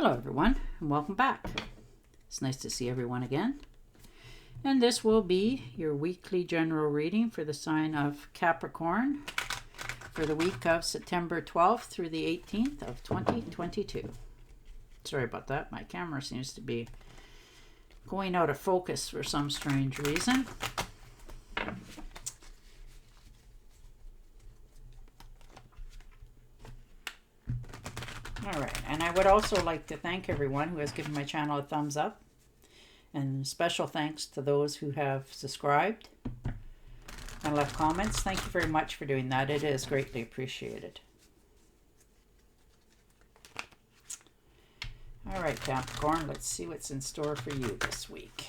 Hello everyone and welcome back. It's nice to see everyone again. And this will be your weekly general reading for the sign of Capricorn for the week of September 12th through the 18th of 2022. Sorry about that. My camera seems to be going out of focus for some strange reason. All right, and I would also like to thank everyone who has given my channel a thumbs up, and special thanks to those who have subscribed and left comments. Thank you very much for doing that. It is greatly appreciated. All right, Capricorn, let's see what's in store for you this week.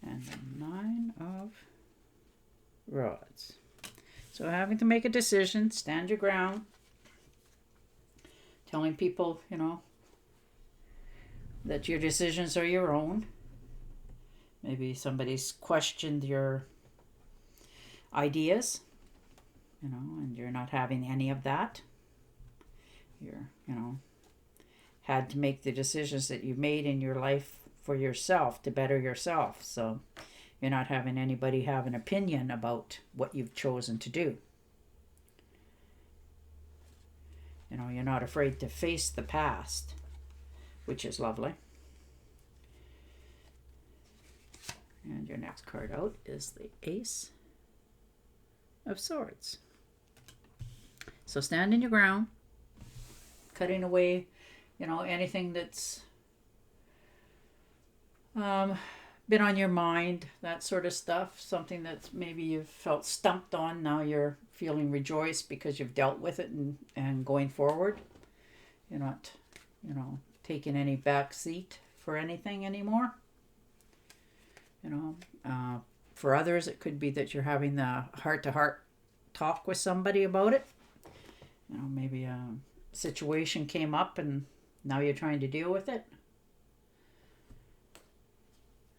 And the Nine of Rods. So having to make a decision, stand your ground, telling people, that your decisions are your own. Maybe somebody's questioned your ideas, and you're not having any of that. You're, had to make the decisions that you've made in your life for yourself to better yourself. So you're not having anybody have an opinion about what you've chosen to do. You're not afraid to face the past, which is lovely. And your next card out is the Ace of Swords. So standing your ground, cutting away, anything that's been on your mind, that sort of stuff, something that maybe you've felt stumped on. Now you're feeling rejoiced because you've dealt with it and going forward. You're not, taking any back seat for anything anymore. For others, it could be that you're having the heart-to-heart talk with somebody about it. Maybe a situation came up and now you're trying to deal with it.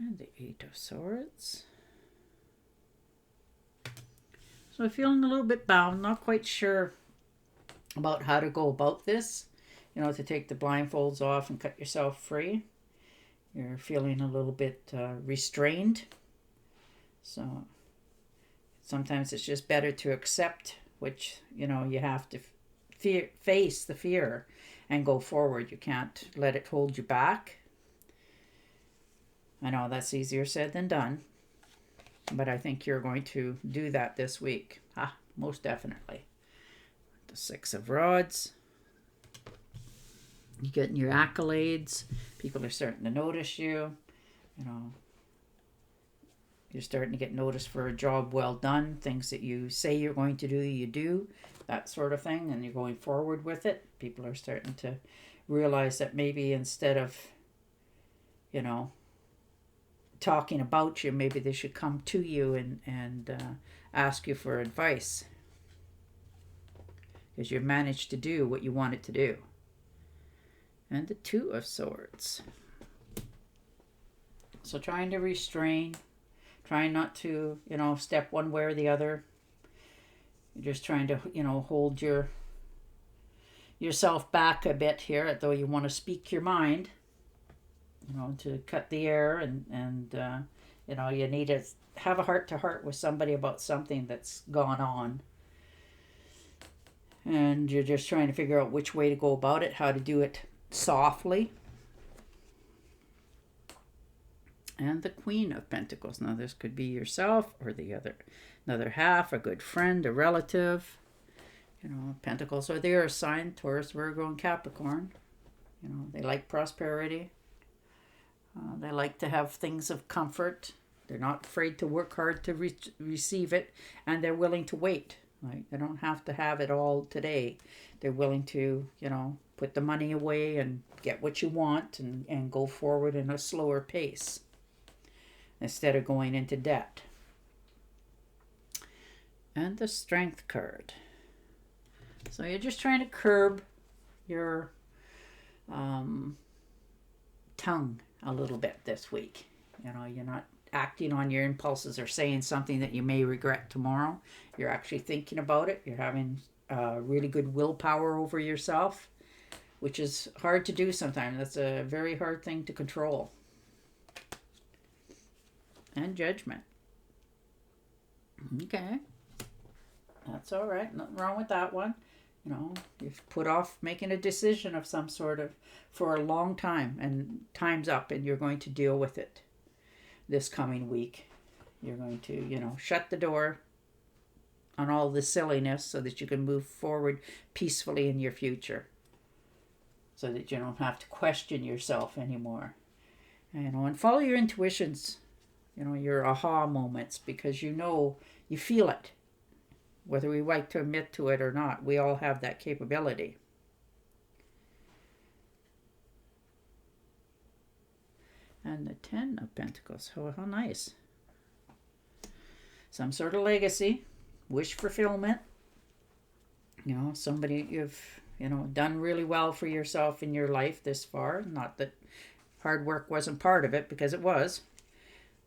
And the Eight of Swords. So I'm feeling a little bit bound, not quite sure about how to go about this. To take the blindfolds off and cut yourself free. You're feeling a little bit restrained. So sometimes it's just better to accept, which, you have to face the fear and go forward. You can't let it hold you back. I know that's easier said than done, but I think you're going to do that this week. Most definitely. The Six of Rods. You're getting your accolades. People are starting to notice you. You're starting to get noticed for a job well done. Things that you say you're going to do, you do. That sort of thing. And you're going forward with it. People are starting to realize that maybe instead of, talking about you, maybe they should come to you and ask you for advice, because you've managed to do what you wanted to do. And the Two of Swords. So trying to restrain, trying not to, step one way or the other. You're just trying to, hold yourself back a bit here, though you want to speak your mind. To cut the air and you need to have a heart-to-heart with somebody about something that's gone on. And you're just trying to figure out which way to go about it, how to do it softly. And the Queen of Pentacles. Now this could be yourself or another half, a good friend, a relative. Pentacles are the earth sign, Taurus, Virgo, and Capricorn. They like prosperity. They like to have things of comfort. They're not afraid to work hard to receive it, and they're willing to wait. Right? They don't have to have it all today. They're willing to, put the money away and get what you want and go forward in a slower pace instead of going into debt. And the Strength card. So you're just trying to curb your tongue a little bit this week. You're not acting on your impulses or saying something that you may regret tomorrow. You're actually thinking about it. You're having really good willpower over yourself, which is hard to do sometimes. That's a very hard thing to control. And judgment. Okay. That's all right. Nothing wrong with that one. You know, you've put off making a decision of some sort of for a long time, and time's up, and you're going to deal with it this coming week. You're going to, shut the door on all the silliness so that you can move forward peacefully in your future, so that you don't have to question yourself anymore. And follow your intuitions, your aha moments, because you feel it. Whether we like to admit to it or not, we all have that capability. And the 10 of Pentacles. Oh, how nice. Some sort of legacy, wish fulfillment. Somebody you've, done really well for yourself in your life this far. Not that hard work wasn't part of it, because it was.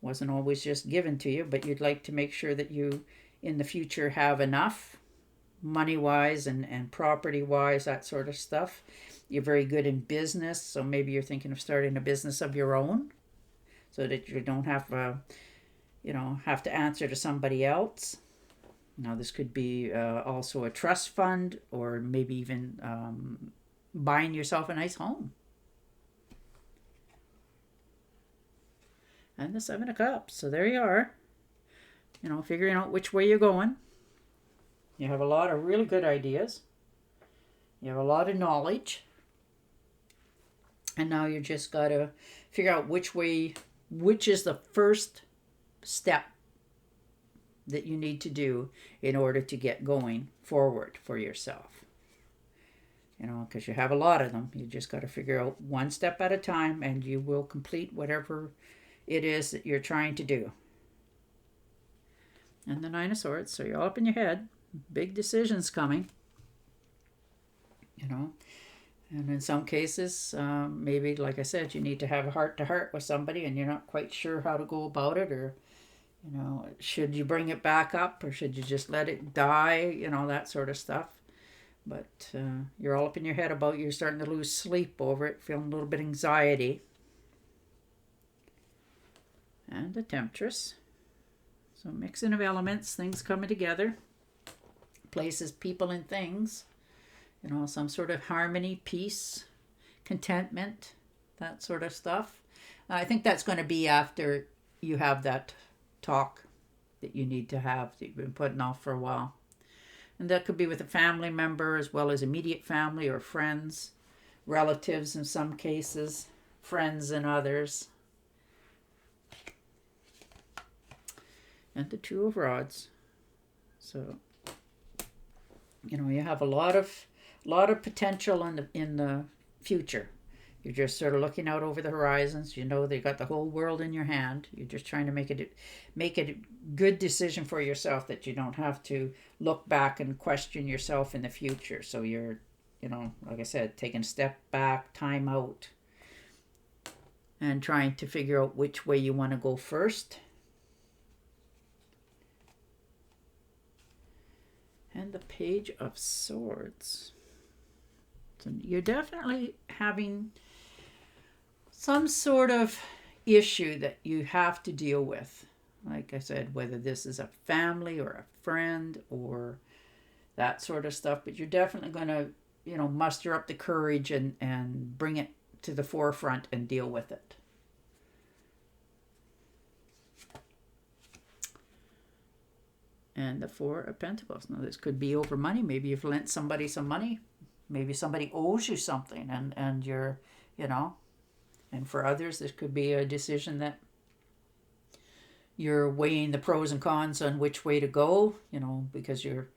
Wasn't always just given to you, but you'd like to make sure that you in the future have enough money-wise and property-wise, that sort of stuff. You're very good in business, so maybe you're thinking of starting a business of your own so that you don't have to answer to somebody else. Now, this could be also a trust fund, or maybe even buying yourself a nice home. And the 7 of Cups. So there you are. Figuring out which way you're going. You have a lot of really good ideas. You have a lot of knowledge. And now you just got to figure out which is the first step that you need to do in order to get going forward for yourself. Because you have a lot of them. You just got to figure out one step at a time, and you will complete whatever it is that you're trying to do. And the 9 of Swords, so you're all up in your head. Big decisions coming. And in some cases, maybe, like I said, you need to have a heart-to-heart with somebody, and you're not quite sure how to go about it, or, should you bring it back up, or should you just let it die, that sort of stuff. But you're all up in your head about you're starting to lose sleep over it, feeling a little bit anxiety. And the Temptress. So mixing of elements, things coming together, places, people, and things. Some sort of harmony, peace, contentment, that sort of stuff. I think that's going to be after you have that talk that you need to have, that you've been putting off for a while. And that could be with a family member as well as immediate family or friends, relatives in some cases, friends in others. And the 2 of Rods. So, you have a lot of potential in the future. You're just sort of looking out over the horizons. They got the whole world in your hand. You're just trying to make it a good decision for yourself, that you don't have to look back and question yourself in the future. So you're, like I said, taking a step back, time out, and trying to figure out which way you want to go first. And the Page of Swords. So you're definitely having some sort of issue that you have to deal with. Like I said, whether this is a family or a friend or that sort of stuff. But you're definitely going to, muster up the courage and bring it to the forefront and deal with it. And the 4 of Pentacles. Now, this could be over money. Maybe you've lent somebody some money. Maybe somebody owes you something, and you're, and for others, this could be a decision that you're weighing the pros and cons on which way to go, because you're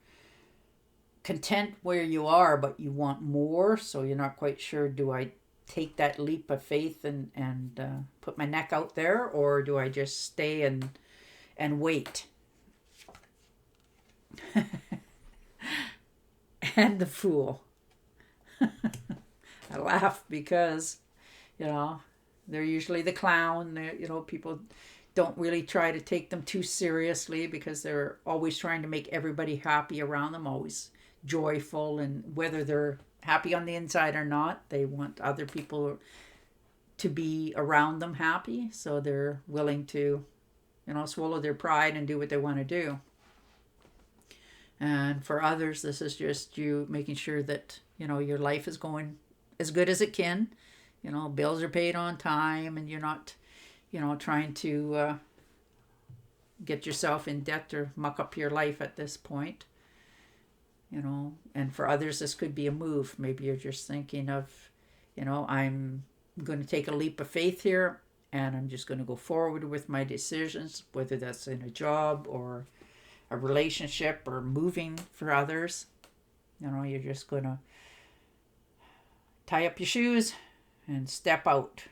content where you are, but you want more. So you're not quite sure, do I take that leap of faith and put my neck out there, or do I just stay and wait? And the Fool. I laugh because, they're usually the clown. People don't really try to take them too seriously, because they're always trying to make everybody happy around them, always joyful, and whether they're happy on the inside or not, they want other people to be around them happy, so they're willing to, swallow their pride and do what they want to do. And for others, this is just you making sure that, your life is going as good as it can. Bills are paid on time, and you're not, trying to get yourself in debt or muck up your life at this point. And for others, this could be a move. Maybe you're just thinking of, I'm going to take a leap of faith here, and I'm just going to go forward with my decisions, whether that's in a job or a relationship or moving for others. You're just going to tie up your shoes and step out.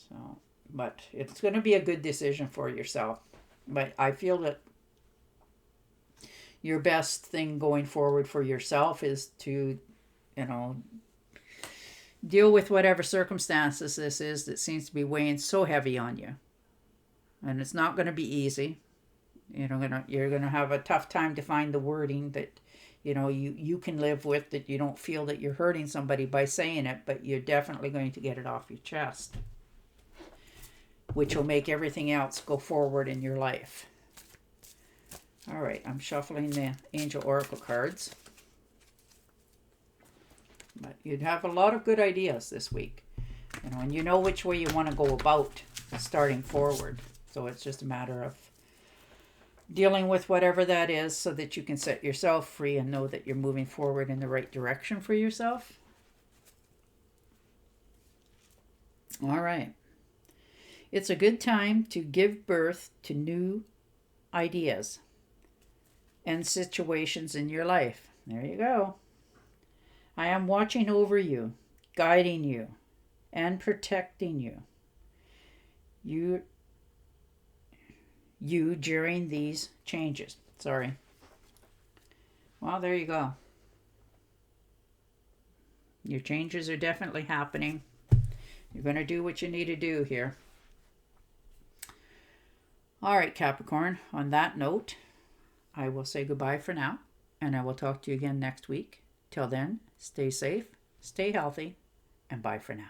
So, but it's going to be a good decision for yourself. But I feel that your best thing going forward for yourself is to, deal with whatever circumstances this is that seems to be weighing so heavy on you. And it's not going to be easy. You're going to have a tough time to find the wording that, you can live with, that you don't feel that you're hurting somebody by saying it, but you're definitely going to get it off your chest, which will make everything else go forward in your life. All right, I'm shuffling the Angel Oracle cards. But you'd have a lot of good ideas this week, and you know which way you want to go about starting forward. So it's just a matter of dealing with whatever that is so that you can set yourself free and know that you're moving forward in the right direction for yourself. All right. It's a good time to give birth to new ideas and situations in your life. There you go. I am watching over you, guiding you, and protecting you. You during these changes. Sorry. Well, there you go. Your changes are definitely happening. You're going to do what you need to do here. All right, Capricorn. On that note, I will say goodbye for now, and I will talk to you again next week. Till then, stay safe, stay healthy, and bye for now.